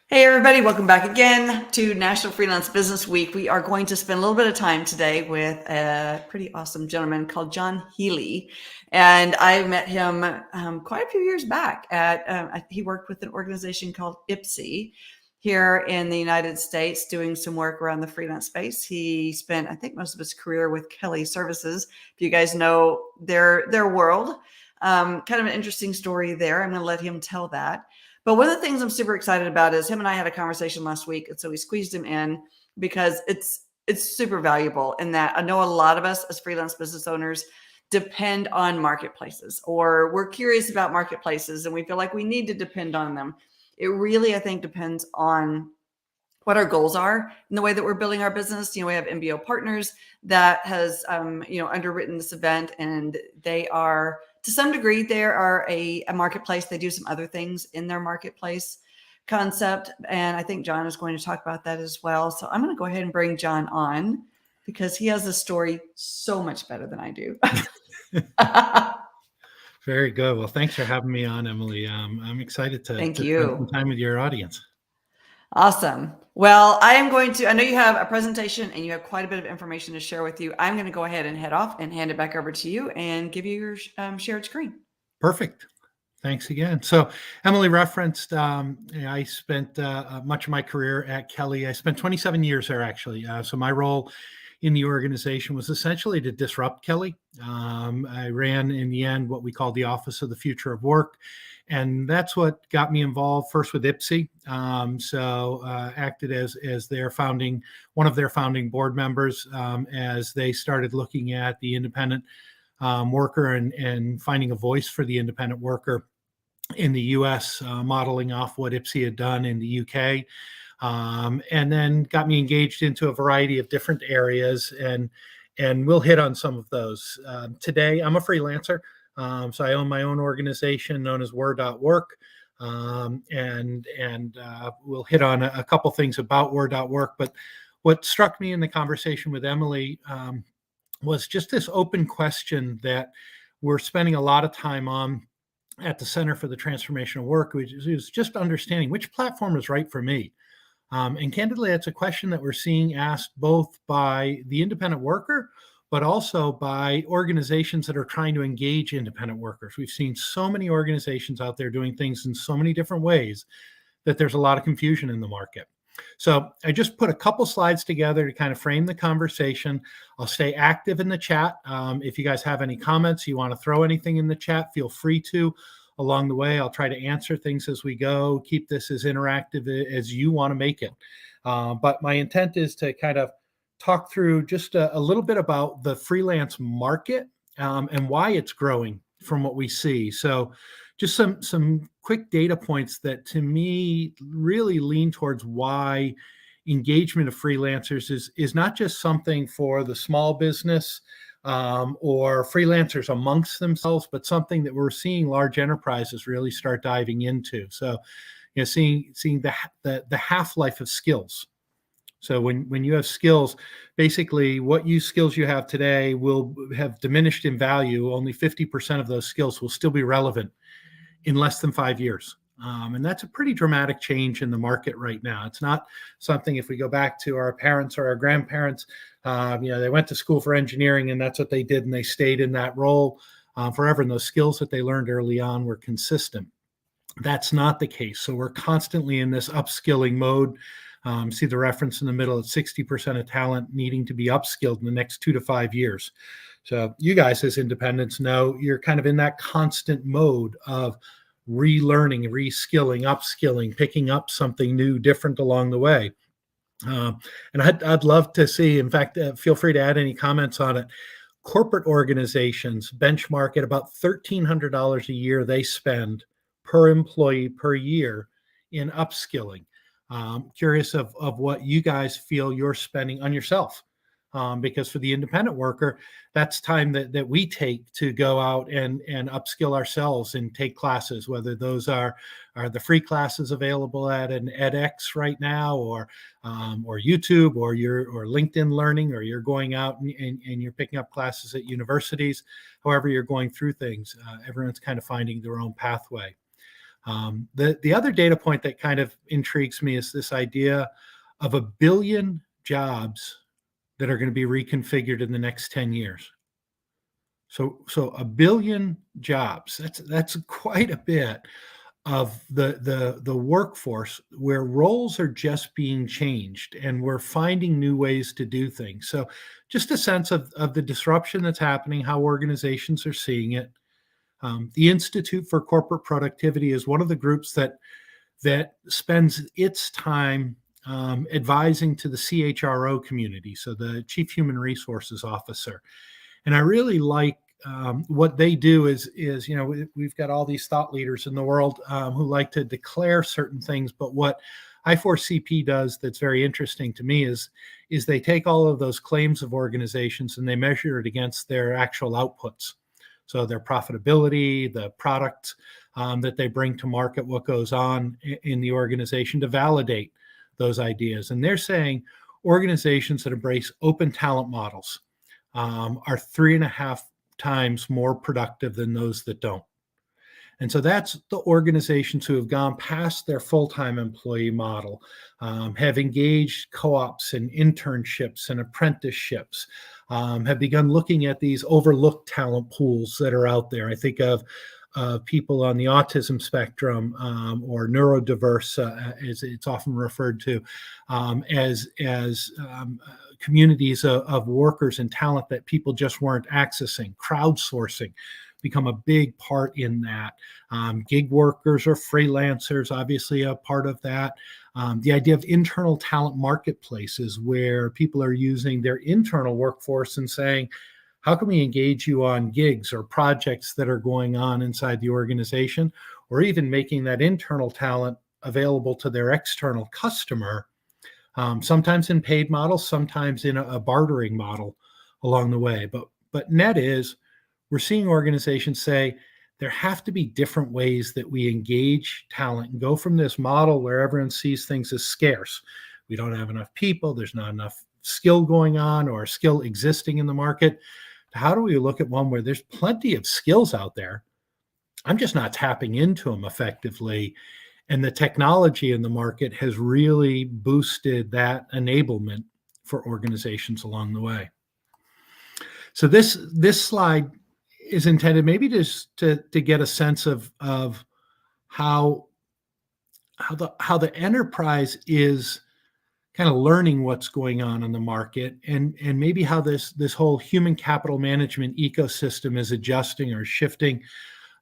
Hey everybody, welcome back again to National Freelance Business Week. We are going to spend a little bit of time today with a pretty awesome gentleman called John Healy. And I met him quite a few years back he worked with an organization called IPSY here in the United States doing some work around the freelance space. He spent, I think, most of his career with Kelly Services. If you guys know their world, kind of an interesting story there. I'm going to let him tell that. But one of the things I'm super excited about is him and I had a conversation last week, and so we squeezed him in because it's super valuable in that I know a lot of us as freelance business owners depend on marketplaces, or we're curious about marketplaces and we feel like we need to depend on them. It really, I think, depends on what our goals are in the way that we're building our business. We have MBO partners that has, underwritten this event, and they are, to some degree, they are a marketplace. They do some other things in their marketplace concept. And I think John is going to talk about that as well. So I'm going to go ahead and bring John on because he has the story so much better than I do. Very good. Well, thanks for having me on, Emily. I'm excited to Thank spend some you. time with your audience. Awesome. Well, I know you have a presentation and you have quite a bit of information to share with you. I'm going to go ahead and head off and hand it back over to you and give you your shared screen. Perfect. Thanks again. So Emily referenced, I spent much of my career at Kelly. I spent 27 years there, actually. So my role in the organization was essentially to disrupt Kelly. I ran, in the end, what we called the Office of the Future of Work. And that's what got me involved first with IPSY. Acted as one of their founding board members as they started looking at the independent worker and finding a voice for the independent worker in the US, modeling off what IPSY had done in the UK, and then got me engaged into a variety of different areas, and we'll hit on some of those. Today, I'm a freelancer, so I own my own organization known as Word.work, and we'll hit on a couple things about Word.work. But what struck me in the conversation with Emily was just this open question that we're spending a lot of time on at the Center for the Transformational Work, which is just understanding which platform is right for me. And candidly, it's a question that we're seeing asked both by the independent worker, but also by organizations that are trying to engage independent workers. We've seen so many organizations out there doing things in so many different ways that there's a lot of confusion in the market. So I just put a couple slides together to kind of frame the conversation. I'll stay active in the chat. If you guys have any comments, you want to throw anything in the chat, feel free to. Along the way, I'll try to answer things as we go, keep this as interactive as you want to make it. But my intent is to kind of talk through just a little bit about the freelance market and why it's growing from what we see. So just some quick data points that to me really lean towards why engagement of freelancers is not just something for the small business or freelancers amongst themselves, but something that we're seeing large enterprises really start diving into. So, seeing the half-life of skills. So when you have skills, basically what skills you have today will have diminished in value. Only 50% of those skills will still be relevant in less than 5 years. And that's a pretty dramatic change in the market right now. It's not something, if we go back to our parents or our grandparents, they went to school for engineering and that's what they did, and they stayed in that role forever. And those skills that they learned early on were consistent. That's not the case. So we're constantly in this upskilling mode. See the reference in the middle at 60% of talent needing to be upskilled in the next 2 to 5 years. So you guys as independents know you're kind of in that constant mode of relearning, reskilling, upskilling, picking up something new, different along the way. And I'd love to see, in fact, feel free to add any comments on it. Corporate organizations benchmark at about $1,300 a year they spend per employee per year in upskilling. Curious of what you guys feel you're spending on yourself. Because for the independent worker, that's time that we take to go out and upskill ourselves and take classes, whether those are the free classes available at an edX right now, or YouTube, or LinkedIn Learning, or you're going out and you're picking up classes at universities. However you're going through things, everyone's kind of finding their own pathway. The other data point that kind of intrigues me is this idea of 1 billion jobs that are going to be reconfigured in the next 10 years. So 1 billion jobs, that's quite a bit of the workforce where roles are just being changed and we're finding new ways to do things. So just a sense of the disruption that's happening, how organizations are seeing it. The Institute for Corporate Productivity is one of the groups that spends its time advising to the CHRO community, so the Chief Human Resources Officer. And I really like what they do is we've got all these thought leaders in the world who like to declare certain things, but what I4CP does that's very interesting to me is they take all of those claims of organizations and they measure it against their actual outputs. So their profitability, the product that they bring to market, what goes on in the organization to validate those ideas. And they're saying organizations that embrace open talent models are 3.5 times more productive than those that don't. And so that's the organizations who have gone past their full-time employee model, have engaged co-ops and internships and apprenticeships, have begun looking at these overlooked talent pools that are out there. I think of people on the autism spectrum or neurodiverse, as it's often referred to, as communities of workers and talent that people just weren't accessing. Crowdsourcing become a big part in that. Gig workers or freelancers, obviously a part of that. The idea of internal talent marketplaces where people are using their internal workforce and saying, how can we engage you on gigs or projects that are going on inside the organization, or even making that internal talent available to their external customer, sometimes in paid models, sometimes in a bartering model along the way. But net is, we're seeing organizations say there have to be different ways that we engage talent and go from this model where everyone sees things as scarce. We don't have enough people, there's not enough skill going on or skill existing in the market. How do we look at one where there's plenty of skills out there? I'm just not tapping into them effectively. And the technology in the market has really boosted that enablement for organizations along the way. So this slide is intended maybe just to get a sense of how the enterprise is kind of learning what's going on in the market, and maybe how this whole human capital management ecosystem is adjusting or shifting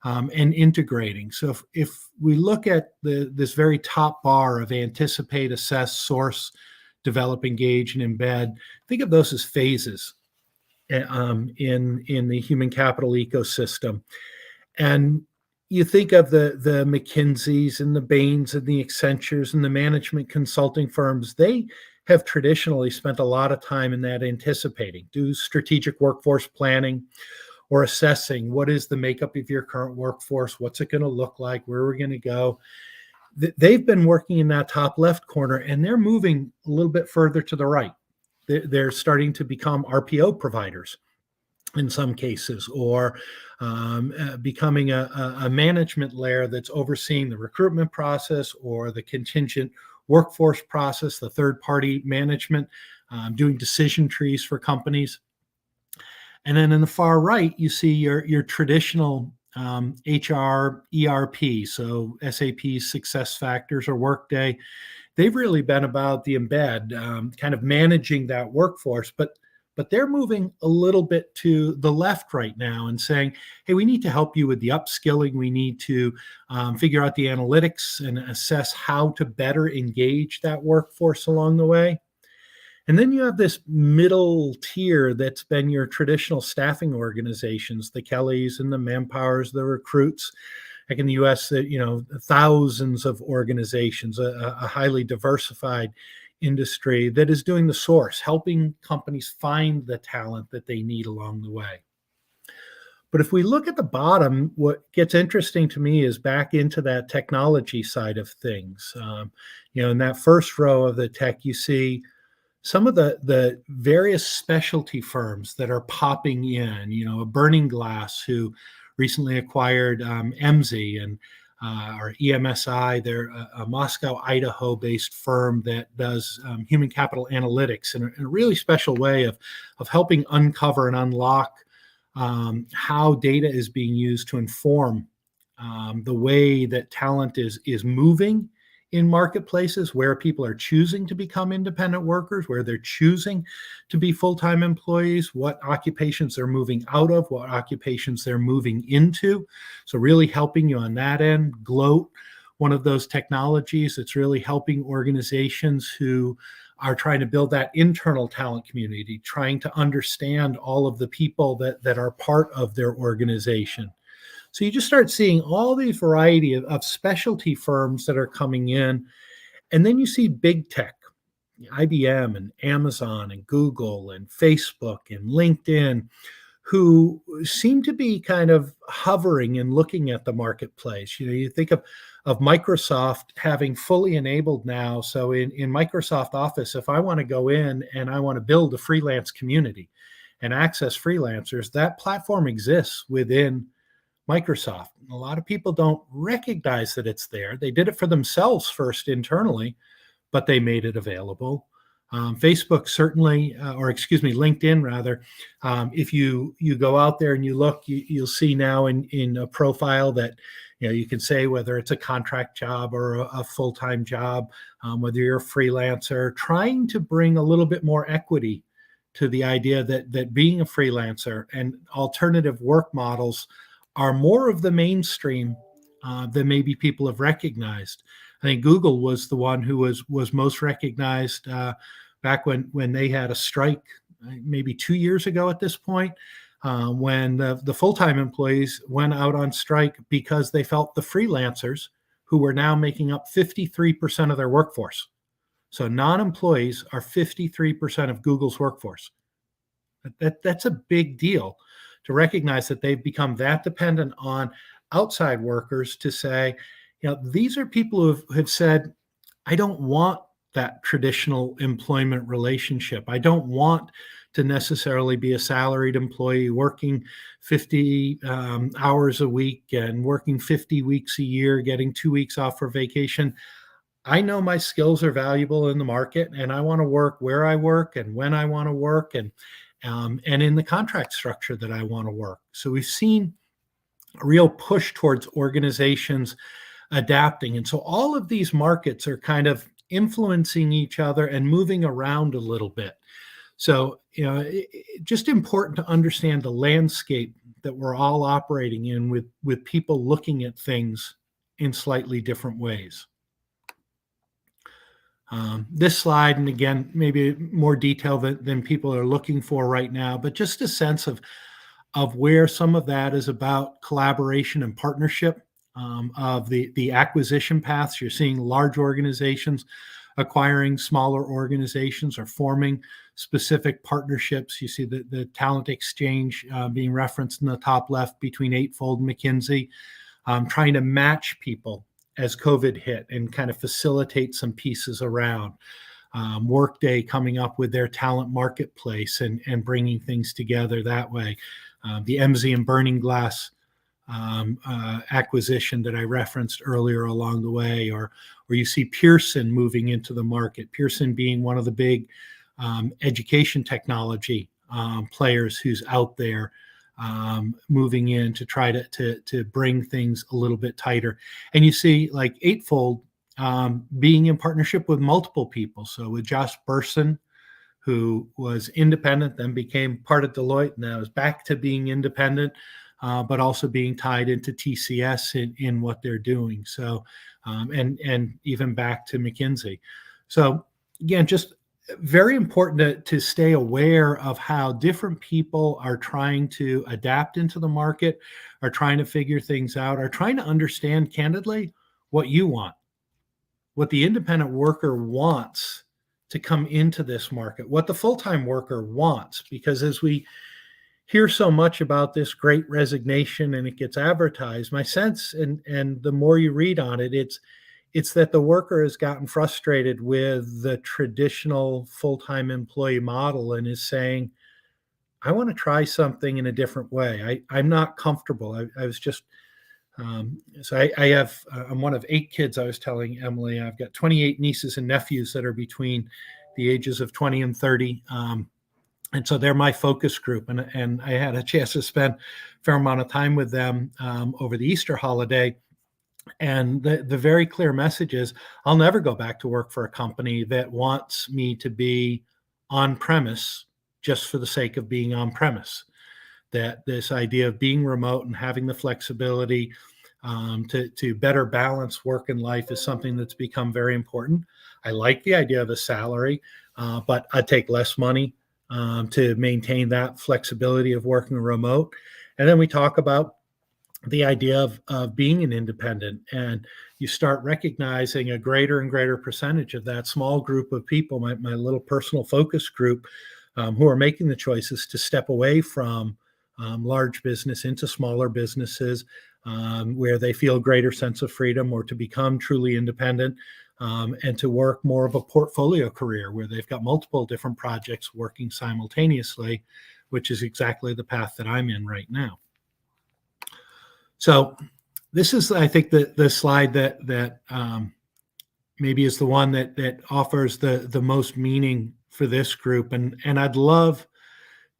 and integrating. So if we look at this very top bar of anticipate, assess, source, develop, engage, and embed, think of those as phases in the human capital ecosystem. And you think of the McKinseys and the Bains and the Accentures and the management consulting firms. They have traditionally spent a lot of time in that anticipating, do strategic workforce planning or assessing what is the makeup of your current workforce, what's it going to look like, where we're going to go. They've been working in that top left corner, and they're moving a little bit further to the right. They're starting to become RPO providers in some cases, or becoming a management layer that's overseeing the recruitment process or the contingent workforce process, the third-party management, doing decision trees for companies. And then in the far right, you see your traditional HR, ERP, so SAP, SuccessFactors, or Workday. They've really been about the embed, kind of managing that workforce, but they're moving a little bit to the left right now and saying, hey, we need to help you with the upskilling. We need to figure out the analytics and assess how to better engage that workforce along the way. And then you have this middle tier that's been your traditional staffing organizations, the Kellys and the Manpowers, the Recruits. Like in the US, thousands of organizations, a highly diversified industry that is doing the source, helping companies find the talent that they need along the way. But if we look at the bottom, what gets interesting to me is back into that technology side of things. In that first row of the tech, you see some of the various specialty firms that are popping in, a Burning Glass who recently acquired MZ, and or EMSI. They're a Moscow, Idaho-based firm that does human capital analytics in a really special way of helping uncover and unlock how data is being used to inform the way that talent is moving in marketplaces, where people are choosing to become independent workers, where they're choosing to be full-time employees, what occupations they're moving out of, what occupations they're moving into. So really helping you on that end. Gloat, one of those technologies that's really helping organizations who are trying to build that internal talent community, trying to understand all of the people that are part of their organization. So you just start seeing all these variety of specialty firms that are coming in. And then you see big tech, IBM and Amazon and Google and Facebook and LinkedIn, who seem to be kind of hovering and looking at the marketplace. You think of Microsoft having fully enabled now. So in Microsoft Office, if I want to go in and I want to build a freelance community and access freelancers, that platform exists within Microsoft. A lot of people don't recognize that it's there. They did it for themselves first internally, but they made it available. Facebook certainly, or excuse me, LinkedIn rather. If you go out there and you look, you'll see now in a profile that you can say whether it's a contract job or a full-time job, whether you're a freelancer, trying to bring a little bit more equity to the idea that being a freelancer and alternative work models are more of the mainstream than maybe people have recognized. I think Google was the one who was most recognized back when they had a strike, maybe 2 years ago at this point, when the full-time employees went out on strike because they felt the freelancers, who were now making up 53% of their workforce. So non-employees are 53% of Google's workforce. That's a big deal, to recognize that they've become that dependent on outside workers to say, these are people who have said, I don't want that traditional employment relationship. I don't want to necessarily be a salaried employee working 50 hours a week and working 50 weeks a year, getting 2 weeks off for vacation. I know my skills are valuable in the market, and I want to work where I work and when I want to work, and in the contract structure that I want to work. So we've seen a real push towards organizations adapting. And so all of these markets are kind of influencing each other and moving around a little bit. So, just important to understand the landscape that we're all operating in, with people looking at things in slightly different ways. This slide, and again, maybe more detail than people are looking for right now, but just a sense of where some of that is about collaboration and partnership, of the acquisition paths. You're seeing large organizations acquiring smaller organizations or forming specific partnerships. You see the talent exchange being referenced in the top left between Eightfold and McKinsey, trying to match people as COVID hit and kind of facilitate some pieces around. Workday coming up with their talent marketplace and bringing things together that way. The MZ and Burning Glass acquisition that I referenced earlier along the way, or you see Pearson moving into the market. Pearson being one of the big education technology players who's out there, moving in to try to bring things a little bit tighter. And you see like Eightfold being in partnership with multiple people. So with Josh Burson, who was independent, then became part of Deloitte, now is back to being independent, but also being tied into TCS in what they're doing. So, and even back to McKinsey. So again, just very important to stay aware of how different people are trying to adapt into the market, are trying to figure things out, are trying to understand candidly what you want, what the independent worker wants to come into this market, what the full-time worker wants. Because as we hear so much about this great resignation and it gets advertised, my sense, and the more you read on it, it's that the worker has gotten frustrated with the traditional full-time employee model and is saying, I want to try something in a different way. I'm not comfortable. I was just So I'm one of 8 kids. I was telling Emily, I've got 28 nieces and nephews that are between the ages of 20 and 30. And so they're my focus group. And I had a chance to spend a fair amount of time with them over the Easter holiday. And the very clear message is I'll never go back to work for a company that wants me to be on premise just for the sake of being on premise. That this idea of being remote and having the flexibility to better balance work and life is something that's become very important. I like the idea of a salary, but I'd take less money to maintain that flexibility of working remote. And then we talk about the idea of being an independent, and you start recognizing a greater and greater percentage of that small group of people, my little personal focus group, who are making the choices to step away from large business into smaller businesses where they feel a greater sense of freedom, or to become truly independent and to work more of a portfolio career where they've got multiple different projects working simultaneously, which is exactly the path that I'm in right now. So this is, I think, the slide that maybe is the one that offers the most meaning for this group, and I'd love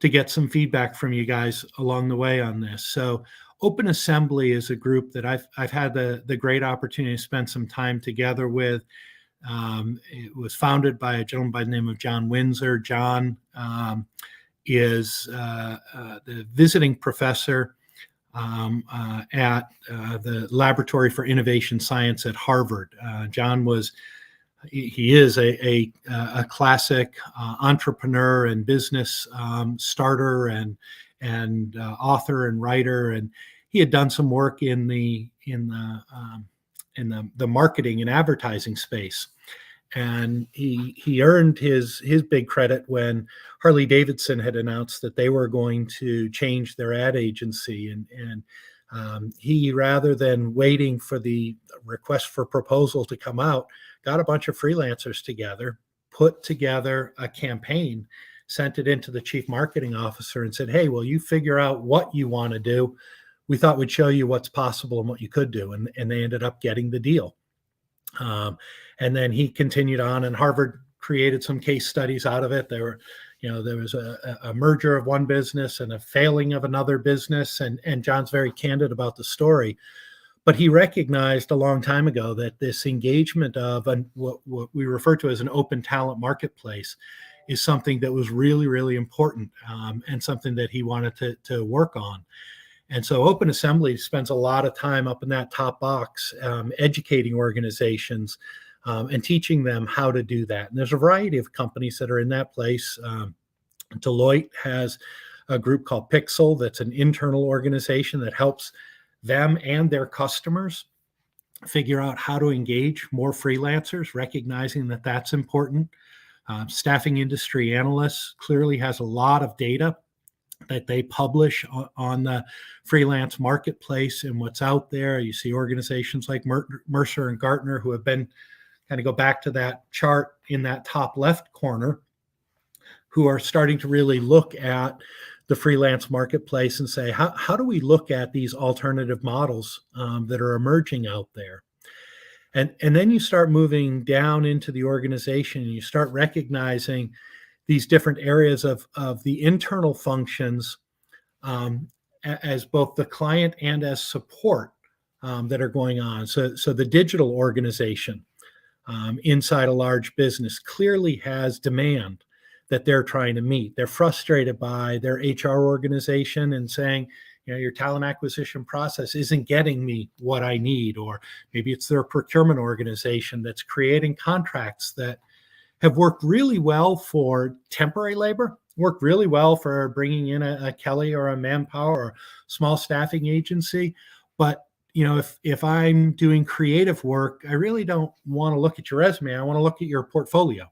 to get some feedback from you guys along the way on this. So Open Assembly is a group that I've had the great opportunity to spend some time together with. It was founded by a gentleman by the name of John Windsor. John is the visiting professor at the Laboratory for Innovation Science at Harvard. John he is a classic entrepreneur and business starter and author and writer, and he had done some work in the marketing and advertising space. And he earned his big credit when Harley Davidson had announced that they were going to change their ad agency, and he, rather than waiting for the request for proposal to come out, got a bunch of freelancers together, put together a campaign, sent it into the chief marketing officer and said, "Hey, will you figure out what you want to do? We thought we'd show you what's possible and what you could do." And they ended up getting the deal. And then he continued on, and Harvard created some case studies out of it. There was a merger of one business and a failing of another business, and John's very candid about the story. But he recognized a long time ago that this engagement of what we refer to as an open talent marketplace is something that was really, really important, and something that he wanted to work on. And so Open Assembly spends a lot of time up in that top box, educating organizations and teaching them how to do that. And there's a variety of companies that are in that place. Deloitte has a group called Pixel that's an internal organization that helps them and their customers figure out how to engage more freelancers, recognizing that that's important. Staffing Industry Analysts clearly has a lot of data that they publish on the freelance marketplace and what's out there. You see organizations like Mercer and Gartner, who have been, kind of go back to that chart in that top left corner, who are starting to really look at the freelance marketplace and say, how do we look at these alternative models that are emerging out there? And then you start moving down into the organization and you start recognizing these different areas of the internal functions as both the client and as support that are going on. So the digital organization inside a large business clearly has demand that they're trying to meet. They're frustrated by their HR organization and saying, your talent acquisition process isn't getting me what I need. Or maybe it's their procurement organization that's creating contracts that have worked really well for temporary labor, worked really well for bringing in a Kelly or a Manpower or small staffing agency. But if I'm doing creative work, I really don't want to look at your resume. I want to look at your portfolio.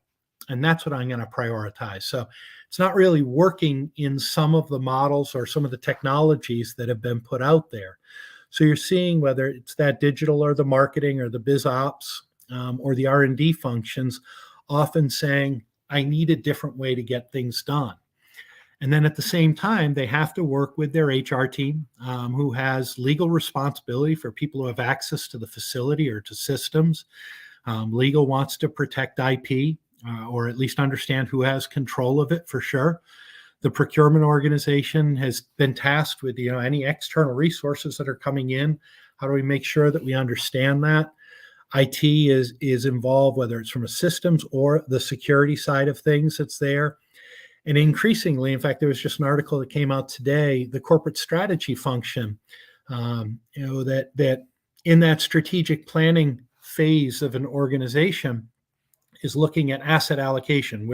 And that's what I'm going to prioritize. So it's not really working in some of the models or some of the technologies that have been put out there. So you're seeing whether it's that digital or the marketing or the biz ops or the R&D functions often saying, I need a different way to get things done. And then at the same time, they have to work with their HR team, who has legal responsibility for people who have access to the facility or to systems. Legal wants to protect IP, or at least understand who has control of it for sure. The procurement organization has been tasked with, any external resources that are coming in. How do we make sure that we understand that? IT is involved, whether it's from a systems or the security side of things that's there. And increasingly, in fact, there was just an article that came out today, the corporate strategy function, that in that strategic planning phase of an organization is looking at asset allocation.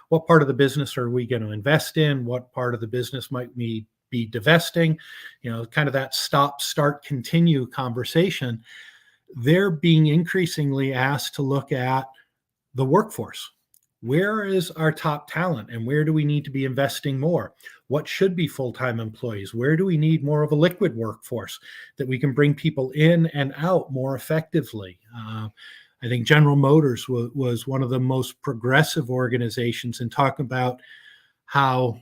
What part of the business are we going to invest in? What part of the business might we be divesting? Kind of that stop, start, continue conversation. They're being increasingly asked to look at the workforce. Where is our top talent and where do we need to be investing more? What should be full-time employees? Where do we need more of a liquid workforce that we can bring people in and out more effectively? I think General Motors was one of the most progressive organizations in talking about how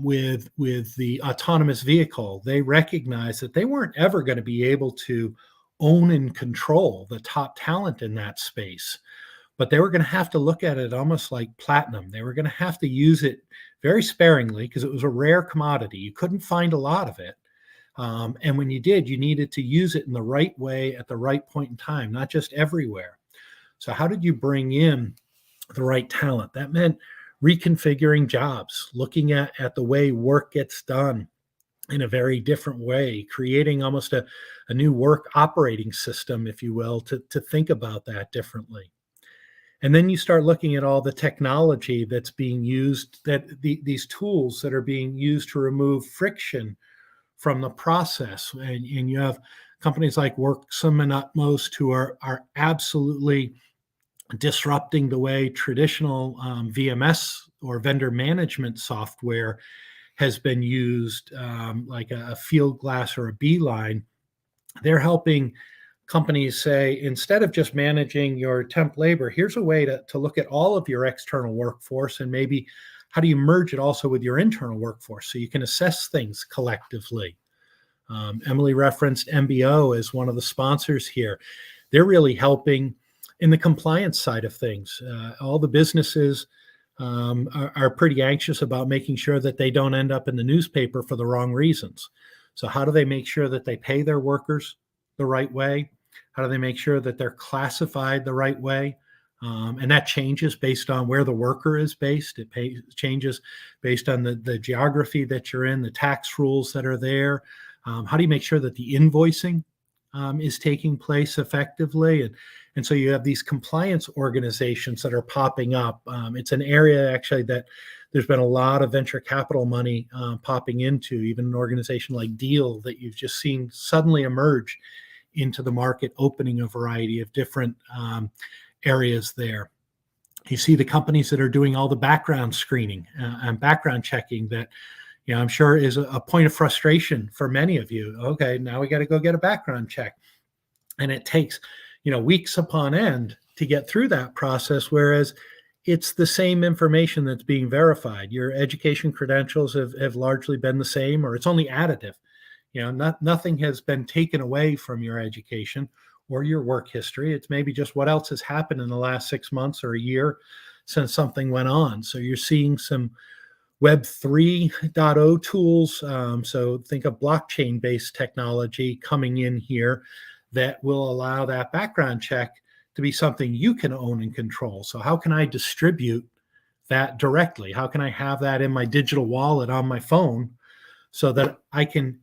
with the autonomous vehicle, they recognized that they weren't ever going to be able to own and control the top talent in that space. But they were going to have to look at it almost like platinum. They were going to have to use it very sparingly because it was a rare commodity. You couldn't find a lot of it. And when you did, you needed to use it in the right way at the right point in time, not just everywhere. So how did you bring in the right talent? That meant reconfiguring jobs, looking at the way work gets done in a very different way, creating almost a new work operating system, if you will, to think about that differently. And then you start looking at all the technology that's being used, these tools that are being used to remove friction from the process. And you have companies like Worksome and Utmost who are absolutely disrupting the way traditional VMS or vendor management software has been used, like a Fieldglass or a Beeline. They're helping companies say, instead of just managing your temp labor, here's a way to look at all of your external workforce and maybe how do you merge it also with your internal workforce so you can assess things collectively. Emily referenced MBO as one of the sponsors here. They're really helping in the compliance side of things. All the businesses are pretty anxious about making sure that they don't end up in the newspaper for the wrong reasons. So how do they make sure that they pay their workers the right way? How do they make sure that they're classified the right way? And that changes based on where the worker is based. It changes based on the geography that you're in, the tax rules that are there. How do you make sure that the invoicing is taking place effectively? And so you have these compliance organizations that are popping up. It's an area actually that there's been a lot of venture capital money popping into, even an organization like Deal that you've just seen suddenly emerge into the market, opening a variety of different areas there. You see the companies that are doing all the background screening and background checking that, I'm sure is a point of frustration for many of you. Okay, now we got to go get a background check. And it takes, weeks upon end to get through that process, whereas it's the same information that's being verified. Your education credentials have largely been the same, or it's only additive. Nothing has been taken away from your education or your work history. It's maybe just what else has happened in the last 6 months or a year since something went on. So you're seeing some Web 3.0 tools. So think of blockchain-based technology coming in here that will allow that background check to be something you can own and control. So how can I distribute that directly? How can I have that in my digital wallet on my phone so that I can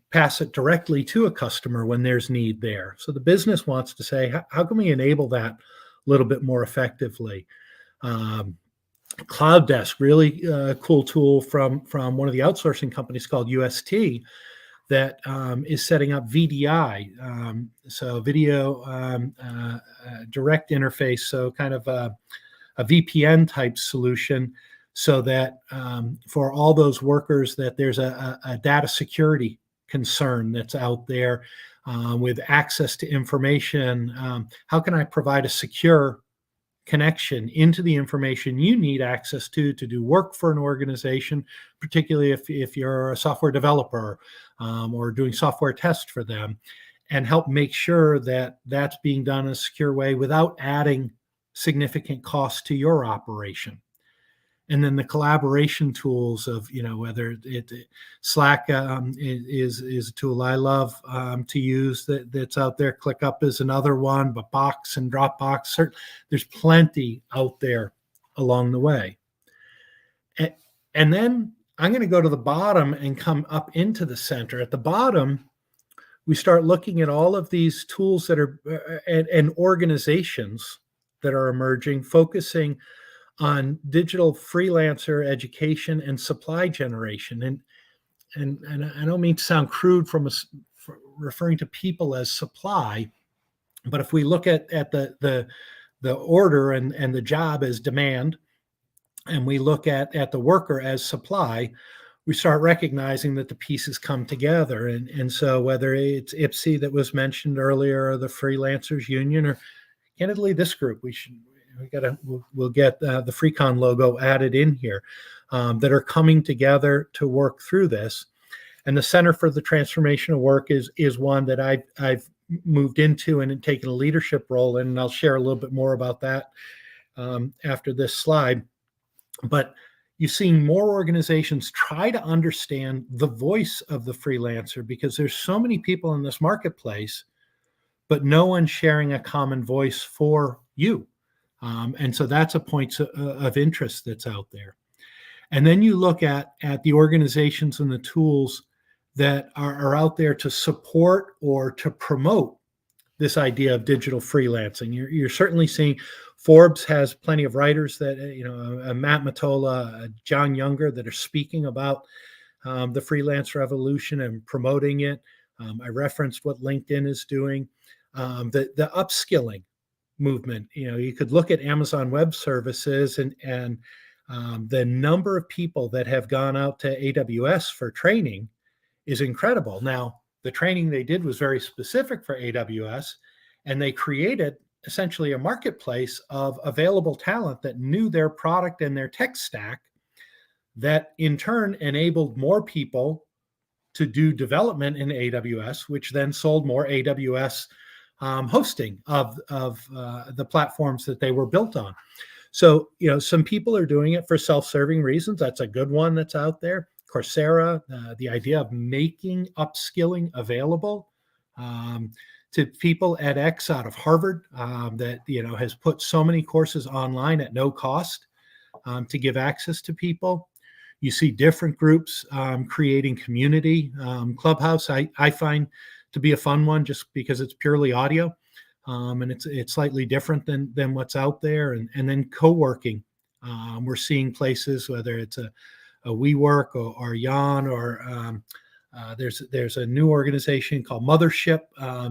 pass it directly to a customer when there's need there? So the business wants to say, how can we enable that a little bit more effectively? Cloud Desk, really cool tool from one of the outsourcing companies called UST that is setting up VDI, so video direct interface, so kind of a VPN type solution, so that for all those workers that there's a data security concern that's out there with access to information. How can I provide a secure connection into the information you need access to do work for an organization, particularly if you're a software developer or doing software tests for them, and help make sure that that's being done in a secure way without adding significant cost to your operation. And then the collaboration tools of, whether Slack is a tool I love to use that's out there. ClickUp is another one, but Box and Dropbox, there's plenty out there along the way. And then I'm going to go to the bottom and come up into the center. At the bottom, we start looking at all of these tools that are and organizations that are emerging, focusing on digital freelancer education and supply generation. And I don't mean to sound crude from referring to people as supply, but if we look at the order and the job as demand, and we look at the worker as supply, we start recognizing that the pieces come together. And so whether it's IPSI that was mentioned earlier, or the Freelancers Union, or candidly this group, we'll get the FreeCon logo added in here, that are coming together to work through this. And the Center for the Transformational Work is one that I've moved into and taken a leadership role in, and I'll share a little bit more about that after this slide. But you've seen more organizations try to understand the voice of the freelancer, because there's so many people in this marketplace, but no one's sharing a common voice for you. And so that's a point of interest that's out there. And then you look at the organizations and the tools that are out there to support or to promote this idea of digital freelancing. You're certainly seeing Forbes has plenty of writers that, Matt Matola, John Younger, that are speaking about the freelance revolution and promoting it. I referenced what LinkedIn is doing. The upskilling movement. You could look at Amazon Web Services and the number of people that have gone out to AWS for training is incredible. Now, the training they did was very specific for AWS, and they created essentially a marketplace of available talent that knew their product and their tech stack, that in turn enabled more people to do development in AWS, which then sold more AWS hosting of the platforms that they were built on. So, some people are doing it for self-serving reasons. That's a good one that's out there. Coursera, the idea of making upskilling available to people. edX out of Harvard that has put so many courses online at no cost to give access to people. You see different groups creating community. Clubhouse, I find to be a fun one, just because it's purely audio, and it's slightly different than what's out there. And then co-working, we're seeing places, whether it's a WeWork or Yan, or there's a new organization called Mothership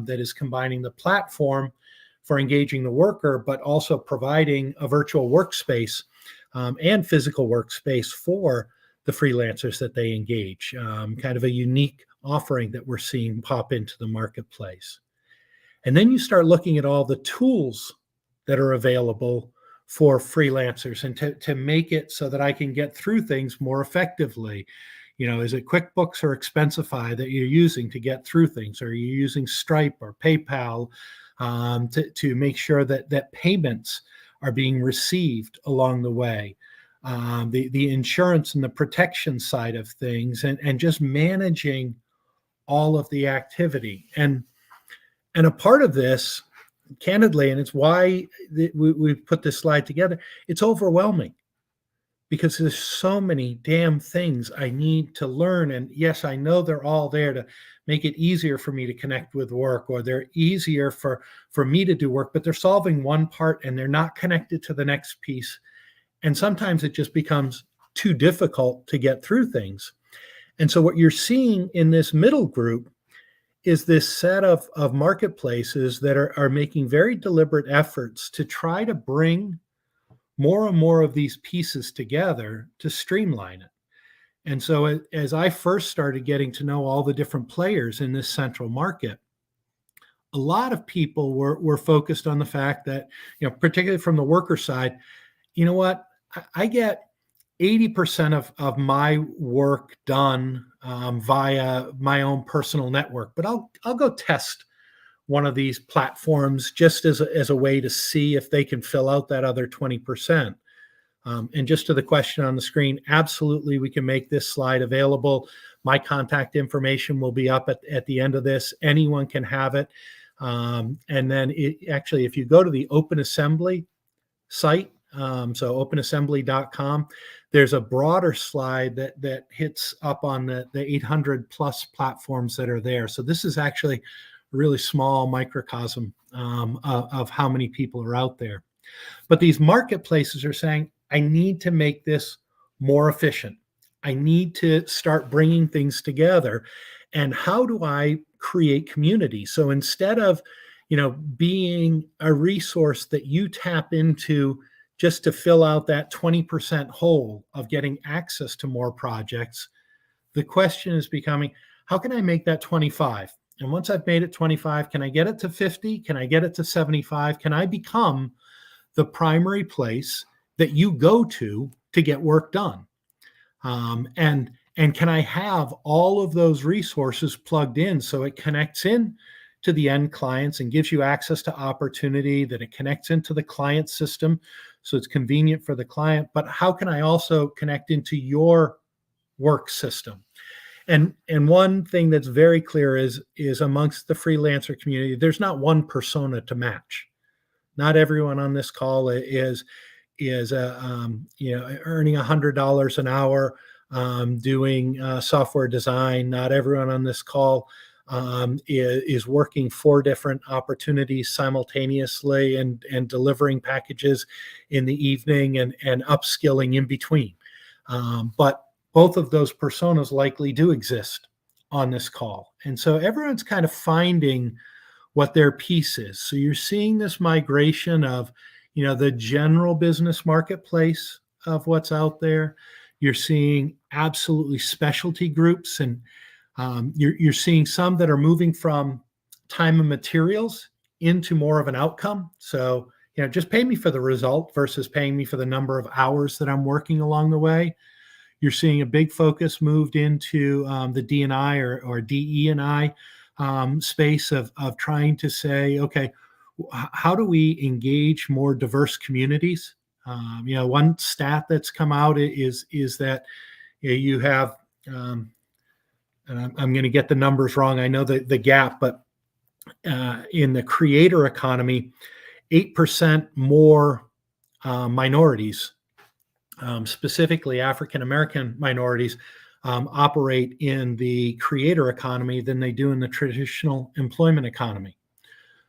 that is combining the platform for engaging the worker, but also providing a virtual workspace and physical workspace for the freelancers that they engage. Kind of a unique offering that we're seeing pop into the marketplace. And then you start looking at all the tools that are available for freelancers, and to make it so that I can get through things more effectively. Is it QuickBooks or Expensify that you're using to get through things? Or are you using Stripe or PayPal to make sure that payments are being received along the way? The insurance and the protection side of things, and just managing all of the activity. And a part of this, candidly, and it's why we put this slide together, it's overwhelming, because there's so many damn things I need to learn. And yes, I know they're all there to make it easier for me to connect with work, or they're easier for me to do work, but they're solving one part and they're not connected to the next piece. And sometimes it just becomes too difficult to get through things. And so what you're seeing in this middle group is this set of marketplaces that are making very deliberate efforts to try to bring more and more of these pieces together to streamline it. And so as I first started getting to know all the different players in this central market, a lot of people were focused on the fact that, particularly from the worker side, you know what, I get 80% of my work done via my own personal network, but I'll go test one of these platforms just as a way to see if they can fill out that other 20%. And just to the question on the screen, absolutely, we can make this slide available. My contact information will be up at the end of this. Anyone can have it. And then actually, if you go to the Open Assembly site, so openassembly.com, there's a broader slide that hits up on the 800 plus platforms that are there. So this is actually a really small microcosm of how many people are out there. But these marketplaces are saying, I need to make this more efficient. I need to start bringing things together. And how do I create community? So instead of, being a resource that you tap into just to fill out that 20% hole of getting access to more projects, the question is becoming, how can I make that 25? And once I've made it 25, can I get it to 50? Can I get it to 75? Can I become the primary place that you go to get work done? And can I have all of those resources plugged in so it connects in to the end clients and gives you access to opportunity, that it connects into the client system so it's convenient for the client? But how can I also connect into your work system? And one thing that's very clear is amongst the freelancer community, there's not one persona to match. Not everyone on this call is earning $100 an hour doing software design. Not everyone on this call is working 4 different opportunities simultaneously and delivering packages in the evening and upskilling in between. But both of those personas likely do exist on this call. And so everyone's kind of finding what their piece is. So you're seeing this migration of, the general business marketplace of what's out there. You're seeing absolutely specialty groups, and you're seeing some that are moving from time and materials into more of an outcome. So, just pay me for the result versus paying me for the number of hours that I'm working along the way. You're seeing a big focus moved into the D&I or DE&I space of trying to say, okay, how do we engage more diverse communities? One stat that's come out is that you have, and I'm going to get the numbers wrong, I know the gap, but in the creator economy, 8% more minorities, specifically African-American minorities, operate in the creator economy than they do in the traditional employment economy.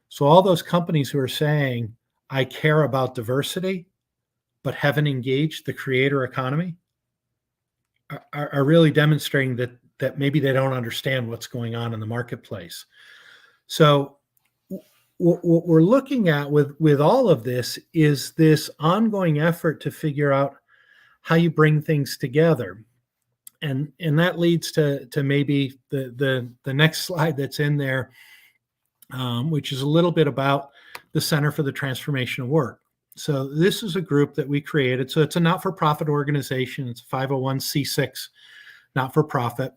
So all those companies who are saying, I care about diversity, but haven't engaged the creator economy are really demonstrating that maybe they don't understand what's going on in the marketplace. So what we're looking at with all of this is this ongoing effort to figure out how you bring things together. And that leads to maybe the next slide that's in there, which is a little bit about the Center for the Transformational Work. So this is a group that we created. So it's a not-for-profit organization. It's a 501c6 not-for-profit.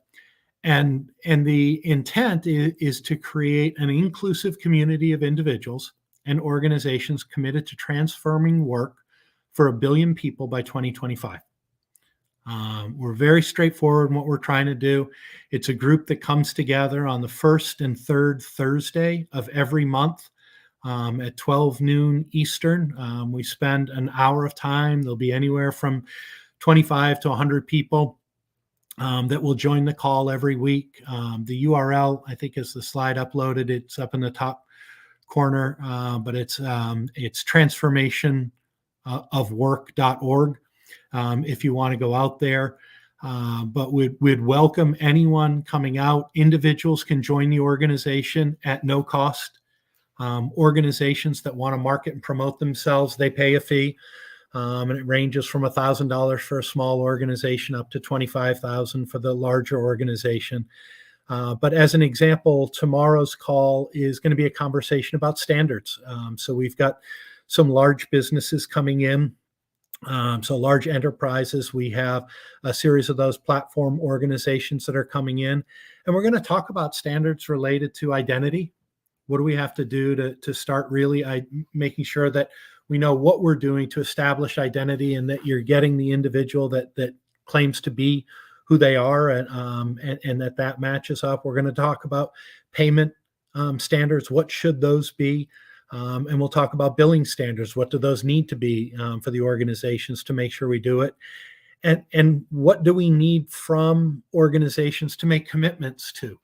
And the intent is to create an inclusive community of individuals and organizations committed to transforming work for 1 billion people by 2025. We're very straightforward in what we're trying to do. It's a group that comes together on the first and third Thursday of every month at 12 noon Eastern. We spend an hour of time. There'll be anywhere from 25 to 100 people that will join the call every week. The URL, I think, is the slide uploaded. It's up in the top corner, but it's transformationofwork.org. If you want to go out there. But we'd welcome anyone coming out. Individuals can join the organization at no cost. Organizations that want to market and promote themselves, they pay a fee. And it ranges from $1,000 for a small organization up to $25,000 for the larger organization. But as an example, tomorrow's call is going to be a conversation about standards. So we've got some large businesses coming in. So large enterprises, we have a series of those platform organizations that are coming in. And we're going to talk about standards related to identity. What do we have to do to start really making sure that we know what we're doing to establish identity, and that you're getting the individual that claims to be who they are, and that matches up. We're going to talk about payment standards. What should those be? And we'll talk about billing standards. What do those need to be for the organizations to make sure we do it? And what do we need from organizations to make commitments to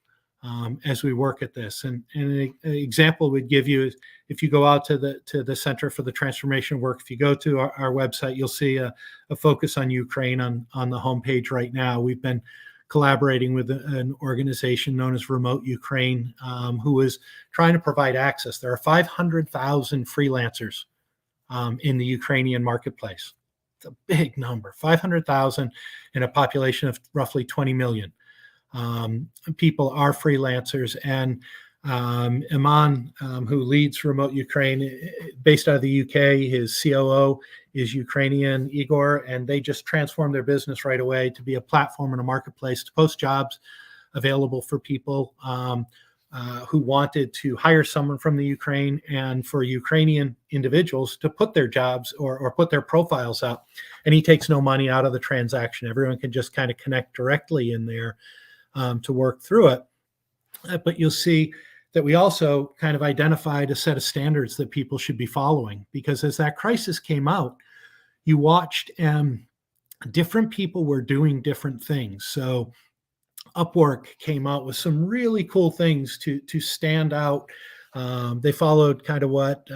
as we work at this? And an example we'd give you is, if you go out to the Center for the Transformation Work, if you go to our website, you'll see a focus on Ukraine on the homepage right now. We've been collaborating with an organization known as Remote Ukraine, who is trying to provide access. There are 500,000 freelancers in the Ukrainian marketplace. It's a big number, 500,000 in a population of roughly 20 million. People are freelancers, and Iman, who leads Remote Ukraine, based out of the UK, his COO is Ukrainian, Igor, and they just transformed their business right away to be a platform and a marketplace to post jobs available for people who wanted to hire someone from the Ukraine, and for Ukrainian individuals to put their jobs or put their profiles up. And he takes no money out of the transaction. Everyone can just kind of connect directly in there to work through it. But you'll see that we also kind of identified a set of standards that people should be following, because as that crisis came out, you watched different people were doing different things. So Upwork came out with some really cool things to stand out. They followed kind of what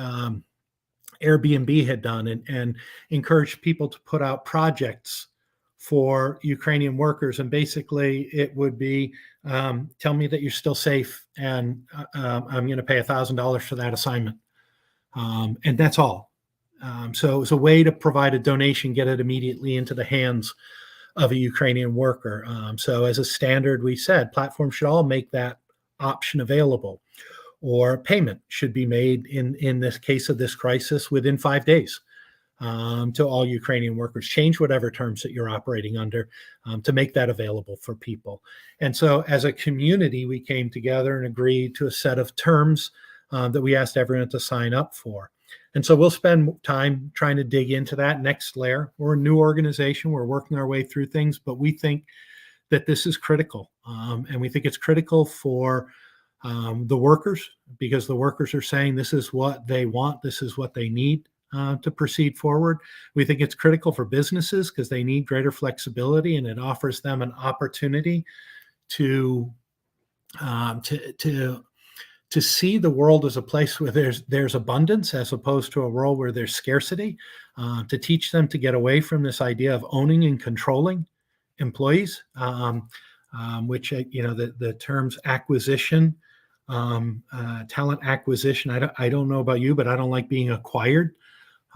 Airbnb had done, and encouraged people to put out projects for Ukrainian workers. And basically it would be, tell me that you're still safe, and I'm going to pay $1,000 for that assignment. And that's all. So it was a way to provide a donation, get it immediately into the hands of a Ukrainian worker. So as a standard, we said platforms should all make that option available, or payment should be made in this case of this crisis within 5 days. To all Ukrainian workers, change whatever terms that you're operating under to make that available for people. And so as a community, we came together and agreed to a set of terms that we asked everyone to sign up for. And so we'll spend time trying to dig into that next layer. We're a new organization. We're working our way through things, but we think that this is critical. And we think it's critical for the workers, because the workers are saying this is what they want, this is what they need to proceed forward. We think it's critical for businesses because they need greater flexibility, and it offers them an opportunity to see the world as a place where there's abundance, as opposed to a world where there's scarcity. To teach them to get away from this idea of owning and controlling employees, which the terms acquisition, talent acquisition. I don't know about you, but I don't like being acquired.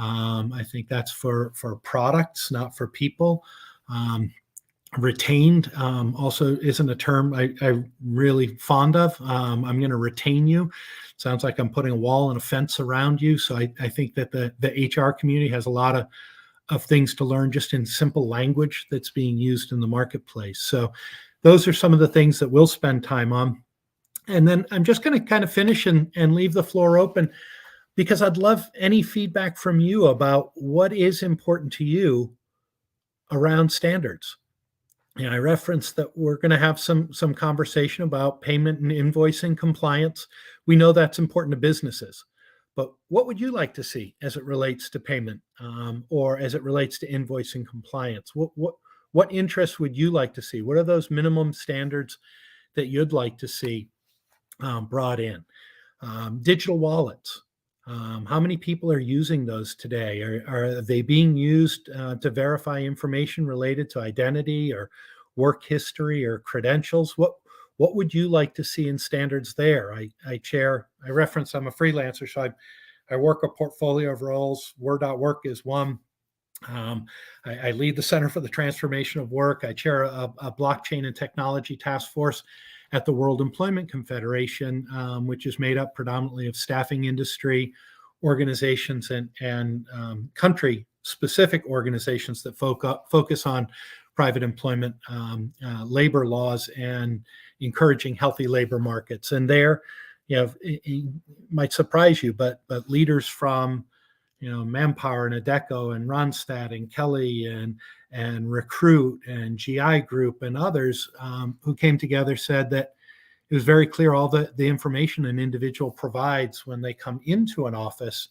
I think that's for products, not for people. Retained also isn't a term I'm really fond of. I'm going to retain you. Sounds like I'm putting a wall and a fence around you. So I think that the HR community has a lot of things to learn just in simple language that's being used in the marketplace. So those are some of the things that we'll spend time on. And then I'm just going to kind of finish and leave the floor open, because I'd love any feedback from you about what is important to you around standards. And I referenced that we're going to have some conversation about payment and invoicing compliance. We know that's important to businesses, but what would you like to see as it relates to payment, or as it relates to invoicing compliance? What interests would you like to see? What are those minimum standards that you'd like to see brought in? Digital wallets. How many people are using those today? Are they being used to verify information related to identity or work history or credentials? What would you like to see in standards there? I reference I'm a freelancer, so I work a portfolio of roles. Word.work is one. I lead the Center for the Transformation of Work. I chair a blockchain and technology task force. at the World Employment Confederation, which is made up predominantly of staffing industry organizations and country-specific organizations that focus on private employment, labor laws, and encouraging healthy labor markets. And there, it might surprise you, but leaders from Manpower and Adecco and Randstad and Kelly and Recruit and GI Group and others who came together said that it was very clear all the information an individual provides when they come into an office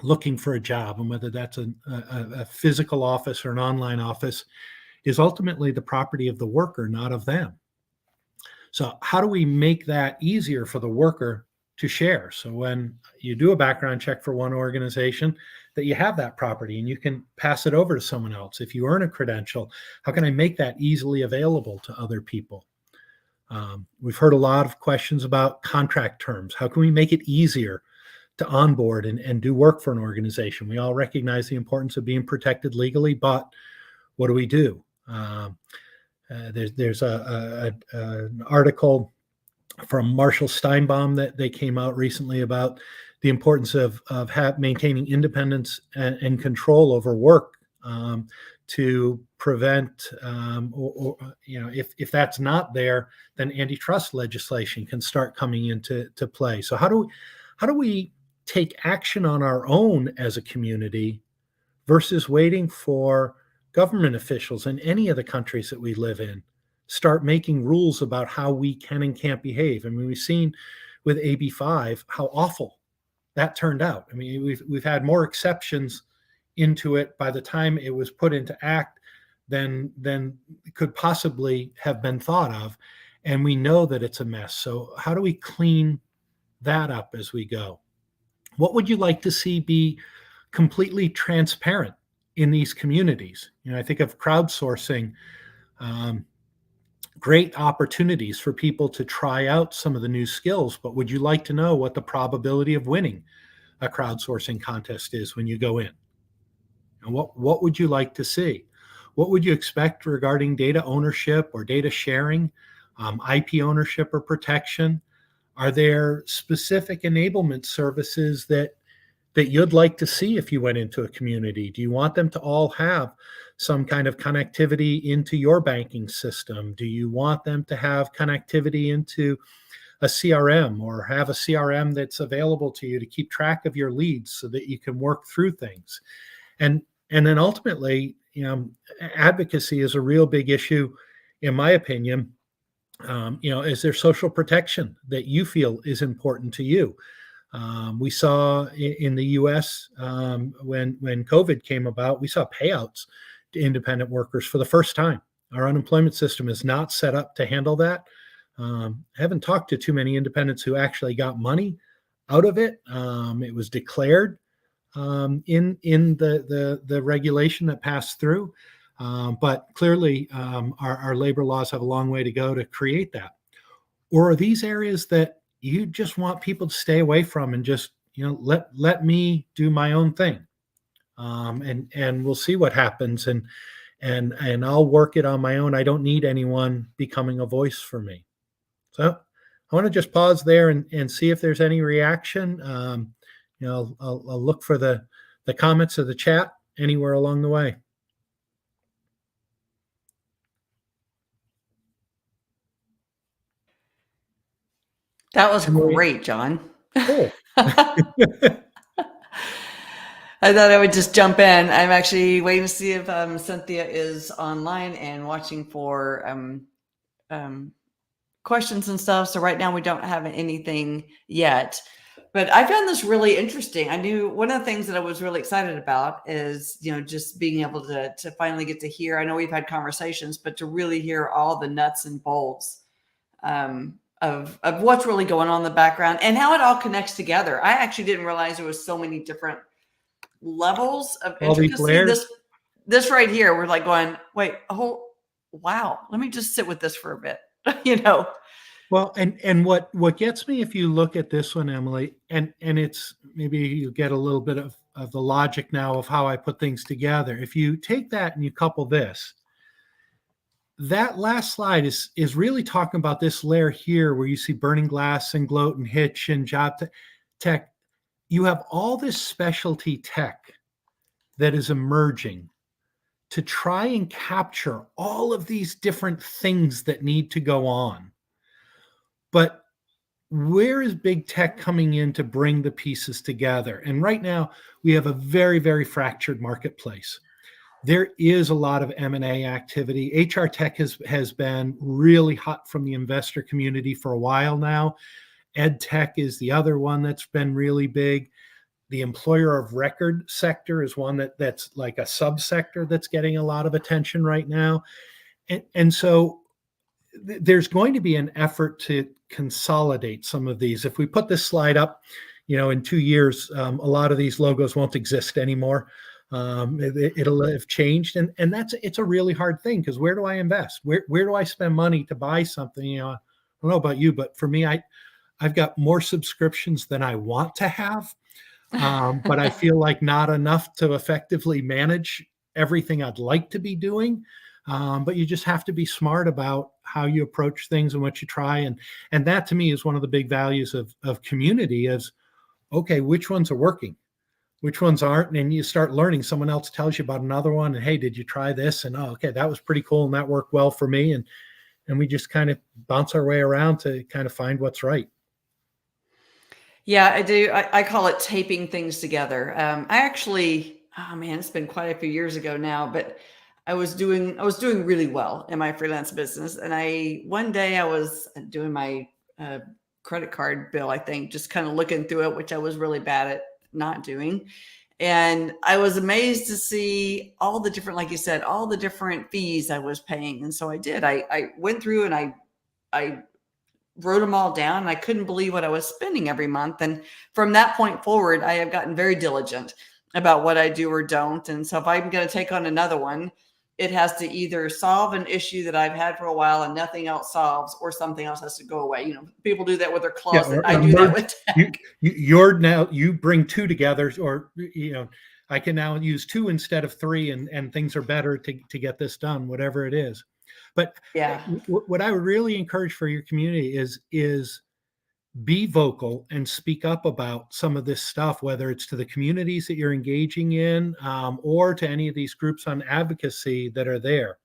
looking for a job, and whether that's a physical office or an online office, is ultimately the property of the worker, not of them. So how do we make that easier for the worker to share? So when you do a background check for one organization, that you have that property and you can pass it over to someone else. If you earn a credential, how can I make that easily available to other people? We've heard a lot of questions about contract terms. How can we make it easier to onboard and do work for an organization? We all recognize the importance of being protected legally, but what do we do? There's an article from Marshall Steinbaum that they came out recently about the importance of maintaining independence and control over work to prevent, if that's not there, then antitrust legislation can start coming into play. So how do we take action on our own as a community versus waiting for government officials in any of the countries that we live in start making rules about how we can and can't behave? I mean, we've seen with AB 5 how awful that turned out. I mean, we've had more exceptions into it by the time it was put into act than could possibly have been thought of, and we know that it's a mess. So how do we clean that up as we go? What would you like to see be completely transparent in these communities? I think of crowdsourcing, great opportunities for people to try out some of the new skills, but would you like to know what the probability of winning a crowdsourcing contest is when you go in? And what would you like to see? What would you expect regarding data ownership or data sharing, IP ownership or protection? Are there specific enablement services that you'd like to see if you went into a community? Do you want them to all have some kind of connectivity into your banking system? Do you want them to have connectivity into a CRM, or have a CRM that's available to you to keep track of your leads so that you can work through things? And then ultimately, advocacy is a real big issue, in my opinion. Is there social protection that you feel is important to you? We saw in the U.S. When COVID came about, we saw payouts to independent workers for the first time. Our unemployment system is not set up to handle that. I haven't talked to too many independents who actually got money out of it. It was declared in the regulation that passed through, but clearly our labor laws have a long way to go to create that. Or are these areas that you just want people to stay away from and just let me do my own thing, and we'll see what happens, and I'll work it on my own. I don't need anyone becoming a voice for me. So I want to just pause there and see if there's any reaction. I'll look for the comments of the chat anywhere along the way. That was great, John. Cool. I thought I would just jump in. I'm actually waiting to see if Cynthia is online and watching for questions and stuff. So right now we don't have anything yet, but I found this really interesting. I knew one of the things that I was really excited about is, just being able to finally get to hear. I know we've had conversations, but to really hear all the nuts and bolts of what's really going on in the background and how it all connects together. I actually didn't realize there was so many different levels of intricacy. This right here, we're like going, wait, wow, let me just sit with this for a bit. Well, and what gets me, if you look at this one, Emily, and it's, maybe you get a little bit of the logic now of how I put things together. If you take that and you couple this, that last slide is really talking about this layer here where you see Burning Glass and Gloat and Hitch and Job Tech. You have all this specialty tech that is emerging to try and capture all of these different things that need to go on. But where is big tech coming in to bring the pieces together? And right now, we have a very, very fractured marketplace. There is a lot of M&A activity. HR tech has been really hot from the investor community for a while now. Ed tech is the other one that's been really big. The employer of record sector is one that's like a subsector that's getting a lot of attention right now. And so there's going to be an effort to consolidate some of these. If we put this slide up, in 2 years, a lot of these logos won't exist anymore. It'll have changed, and it's a really hard thing, because where do I invest? Where do I spend money to buy something? I don't know about you, but for me, I've got more subscriptions than I want to have, but I feel like not enough to effectively manage everything I'd like to be doing. But you just have to be smart about how you approach things and what you try, and that to me is one of the big values of community is, okay, which ones are working? Which ones aren't? And you start learning. Someone else tells you about another one, and hey, did you try this? And oh, okay, that was pretty cool, and that worked well for me. And we just kind of bounce our way around to kind of find what's right. Yeah, I do. I call it taping things together. I actually, oh man, it's been quite a few years ago now, but I was doing really well in my freelance business, and one day I was doing my credit card bill, I think, just kind of looking through it, which I was really bad at not doing. And I was amazed to see all the different, like you said, all the different fees I was paying. And so I did. I went through and I wrote them all down, and I couldn't believe what I was spending every month. And from that point forward, I have gotten very diligent about what I do or don't. And so if I'm going to take on another one, it has to either solve an issue that I've had for a while and nothing else solves, or something else has to go away. People do that with their closet. I do that with tech. You bring two together, or I can now use two instead of three, and things are better to get this done, whatever it is. But yeah, what I would really encourage for your community is be vocal and speak up about some of this stuff, whether it's to the communities that you're engaging in, or to any of these groups on advocacy that are there.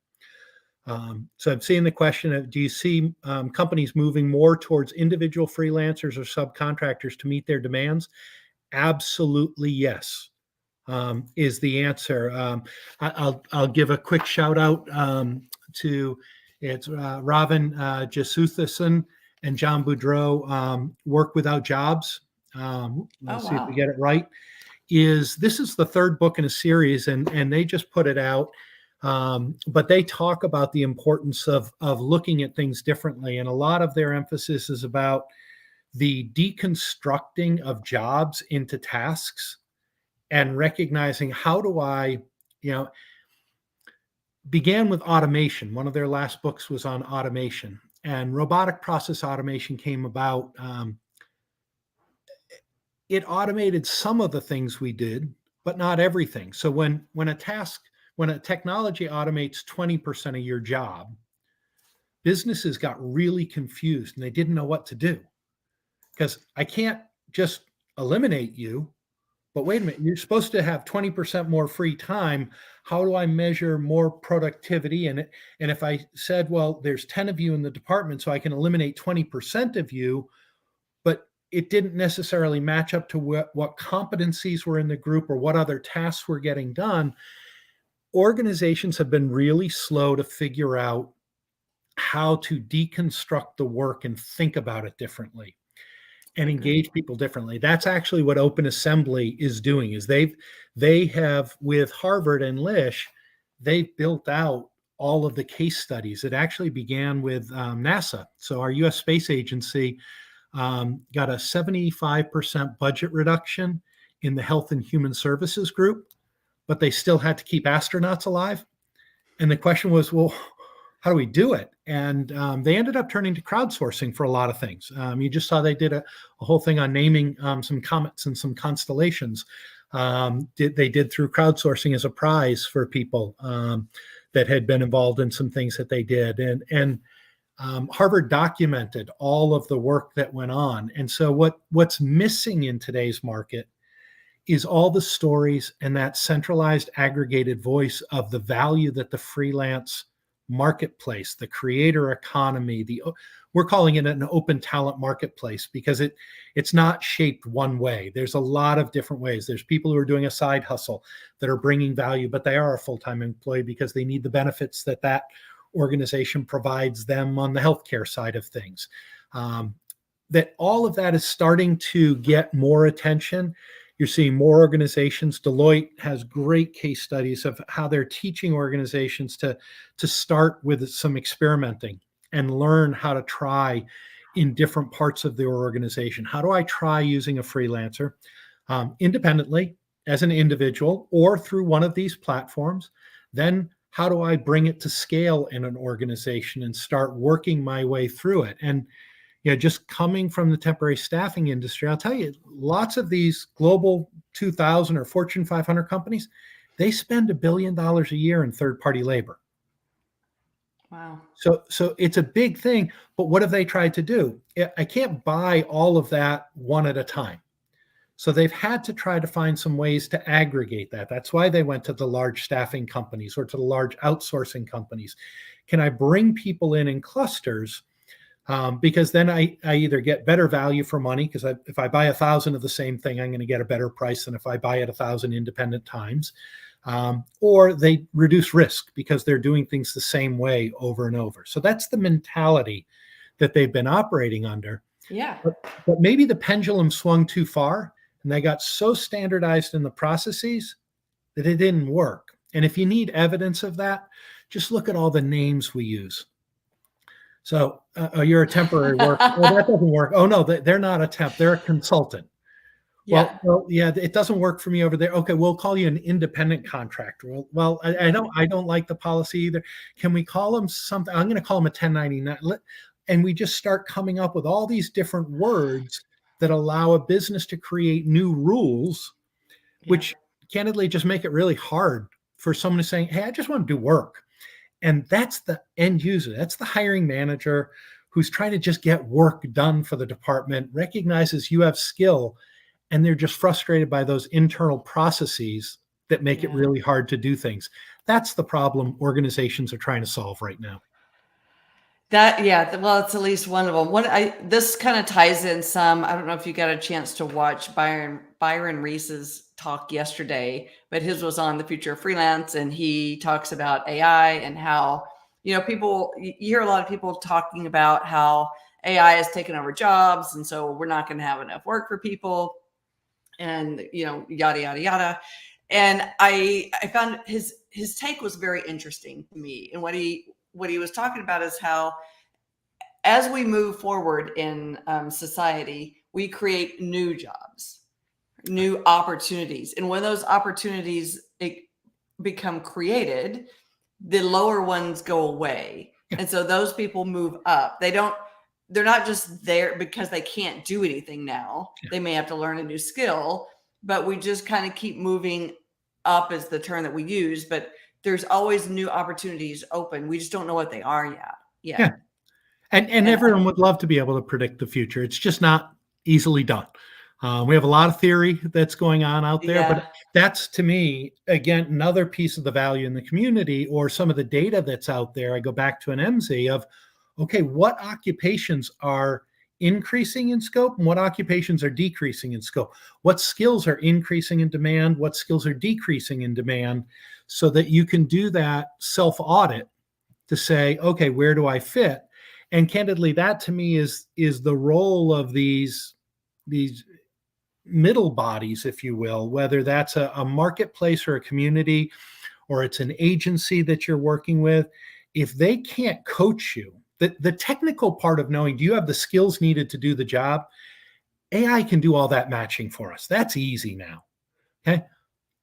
So I'm seeing the question of, do you see companies moving more towards individual freelancers or subcontractors to meet their demands? Absolutely yes, is the answer. I'll give a quick shout out to Robin Jasuthasan and John Boudreau, Work Without Jobs. Let's see if we get it right. This is the third book in a series, and they just put it out. But they talk about the importance of looking at things differently. And a lot of their emphasis is about the deconstructing of jobs into tasks and recognizing, how do I, began with automation. One of their last books was on automation, and robotic process automation came about. It automated some of the things we did, but not everything. So when a technology automates 20% of your job, businesses got really confused and they didn't know what to do, because I can't just eliminate you, but wait a minute, you're supposed to have 20% more free time. How do I measure more productivity? And if I said, well, there's 10 of you in the department, so I can eliminate 20% of you, but it didn't necessarily match up to what competencies were in the group or what other tasks were getting done. Organizations have been really slow to figure out how to deconstruct the work and think about it differently and engage people differently. That's actually what Open Assembly is doing. Is they have, with Harvard and Lish, they've built out all of the case studies. It actually began with NASA. So our U.S. Space Agency got a 75% budget reduction in the Health and Human Services group, but they still had to keep astronauts alive. And the question was, well, how do we do it? And they ended up turning to crowdsourcing for a lot of things. You just saw they did a whole thing on naming some comets and some constellations. They did through crowdsourcing as a prize for people. that had been involved in some things that they did. And Harvard documented all of the work that went on. And so what's missing in today's market is all the stories and that centralized aggregated voice of the value that the freelance marketplace, the creator economy, we're calling it an open talent marketplace because it's not shaped one way. There's a lot of different ways. There's people who are doing a side hustle that are bringing value, but they are a full-time employee because they need the benefits that organization provides them on the healthcare side of things. That all of that is starting to get more attention. You're seeing more organizations. Deloitte has great case studies of how they're teaching organizations to start with some experimenting and learn how to try in different parts of their organization. How do I try using a freelancer independently as an individual or through one of these platforms? Then how do I bring it to scale in an organization and start working my way through it? And just coming from the temporary staffing industry, I'll tell you, lots of these global 2000 or Fortune 500 companies, they spend $1 billion a year in third-party labor. Wow. So it's a big thing, but what have they tried to do? I can't buy all of that one at a time. So they've had to try to find some ways to aggregate that. That's why they went to the large staffing companies or to the large outsourcing companies. Can I bring people in clusters? Because then I either get better value for money, because if I buy 1,000 of the same thing, I'm going to get a better price than if I buy it 1,000 independent times. Or they reduce risk because they're doing things the same way over and over. So that's the mentality that they've been operating under. Yeah. But maybe the pendulum swung too far and they got so standardized in the processes that it didn't work. And if you need evidence of that, just look at all the names we use. So you're a temporary worker. Well, that doesn't work. Oh, no, they're not a temp. They're a consultant. Yeah. Well, yeah, it doesn't work for me over there. Okay, we'll call you an independent contractor. Well, I don't like the policy either. Can we call them something? I'm going to call them a 1099. And we just start coming up with all these different words that allow a business to create new rules, which candidly just make it really hard for someone to say, hey, I just want to do work. And that's the end user. That's the hiring manager who's trying to just get work done for the department, recognizes you have skill, and they're just frustrated by those internal processes that make it really hard to do things. That's the problem organizations are trying to solve right now. Well, it's at least one of them. This kind of ties in some. I don't know if you got a chance to watch Byron Reese's talk yesterday, but his was on the future of freelance, and he talks about AI and how you hear a lot of people talking about how AI has taken over jobs, and so we're not going to have enough work for people, and yada yada yada. And I found his take was very interesting to me, and what he was talking about is how, as we move forward in society, we create new jobs, new opportunities. And when those opportunities become created, the lower ones go away. And so those people move up. They're not just there because they can't do anything now. They may have to learn a new skill, but we just kind of keep moving up is the term that we use, but there's always new opportunities open. We just don't know what they are yet. Yeah. And everyone would love to be able to predict the future. It's just not easily done. We have a lot of theory that's going on out there, but that's, to me, again, another piece of the value in the community or some of the data that's out there. I go back to an MZ of, okay, what occupations are increasing in scope and what occupations are decreasing in scope? What skills are increasing in demand? What skills are decreasing in demand? So that you can do that self-audit to say, okay, where do I fit? And candidly, that to me is the role of these middle bodies, if you will, whether that's a marketplace or a community, or it's an agency that you're working with. If they can't coach you, the technical part of knowing, do you have the skills needed to do the job? AI can do all that matching for us. That's easy now. Okay.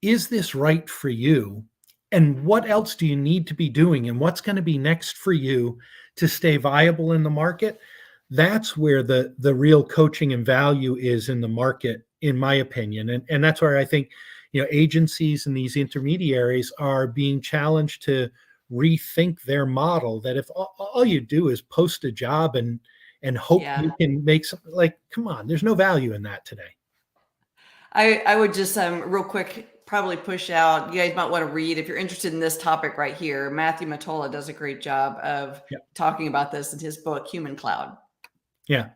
Is this right for you? And what else do you need to be doing? And what's going to be next for you to stay viable in the market? That's where the real coaching and value is in the market, in my opinion. And that's where I think, agencies and these intermediaries are being challenged to rethink their model, that if all you do is post a job and hope Yeah. you can make something, like, come on, there's no value in that today. I would just real quick probably push out. You guys might want to read, if you're interested in this topic right here. Matthew Matola does a great job of talking about this in his book, Human Cloud. Yeah,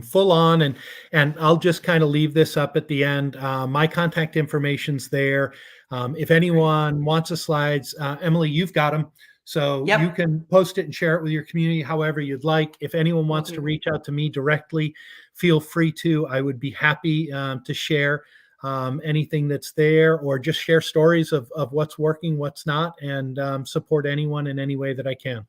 full on. And I'll just kind of leave this up at the end. My contact information's there. If anyone wants the slides, Emily, you've got them. So Yep. you can post it and share it with your community however you'd like. If anyone wants to reach out to me directly, feel free to. I would be happy to share anything that's there, or just share stories of what's working, what's not, and support anyone in any way that I can.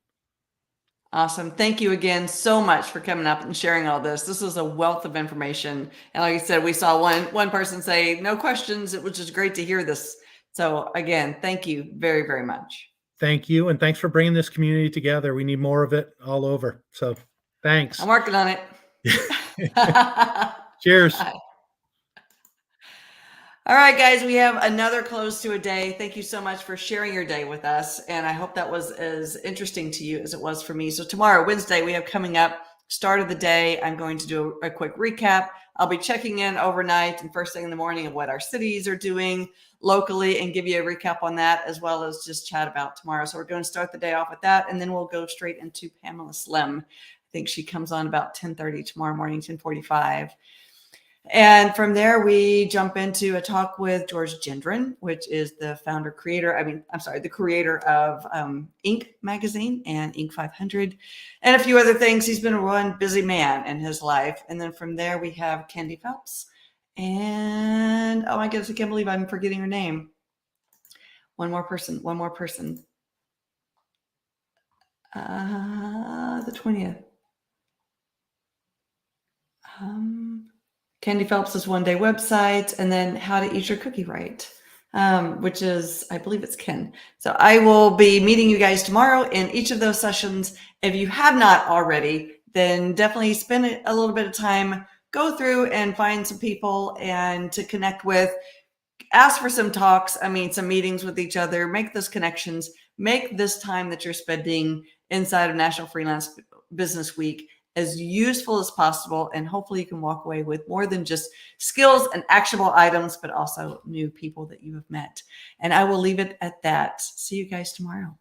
Awesome. Thank you again so much for coming up and sharing all this. This was a wealth of information. And like I said, we saw one person say no questions. It was just great to hear this. So again, thank you very, very much. Thank you. And thanks for bringing this community together. We need more of it all over. So thanks. I'm working on it. Cheers. Bye. All right, guys, we have another close to a day. Thank you so much for sharing your day with us. And I hope that was as interesting to you as it was for me. So tomorrow, Wednesday, we have coming up, start of the day. I'm going to do a quick recap. I'll be checking in overnight and first thing in the morning of what our cities are doing locally and give you a recap on that, as well as just chat about tomorrow. So we're going to start the day off with that, and then we'll go straight into Pamela Slim. I think she comes on about 10:30 tomorrow morning, 10:45. And from there, we jump into a talk with George Gendron, which is the the creator of Inc. magazine and Inc. 500, and a few other things. He's been one busy man in his life. And then from there, we have Candy Phelps. And oh my goodness, I can't believe I'm forgetting her name. One more person. The 20th. Candy Phelps' one-day website, and then How to Eat Your Cookie Right, which is, I believe it's Ken. So I will be meeting you guys tomorrow in each of those sessions. If you have not already, then definitely spend a little bit of time, go through and find some people and to connect with, ask for some talks, some meetings with each other, make those connections, make this time that you're spending inside of National Freelance Business Week as useful as possible. And hopefully you can walk away with more than just skills and actionable items, but also new people that you have met. And I will leave it at that. See you guys tomorrow.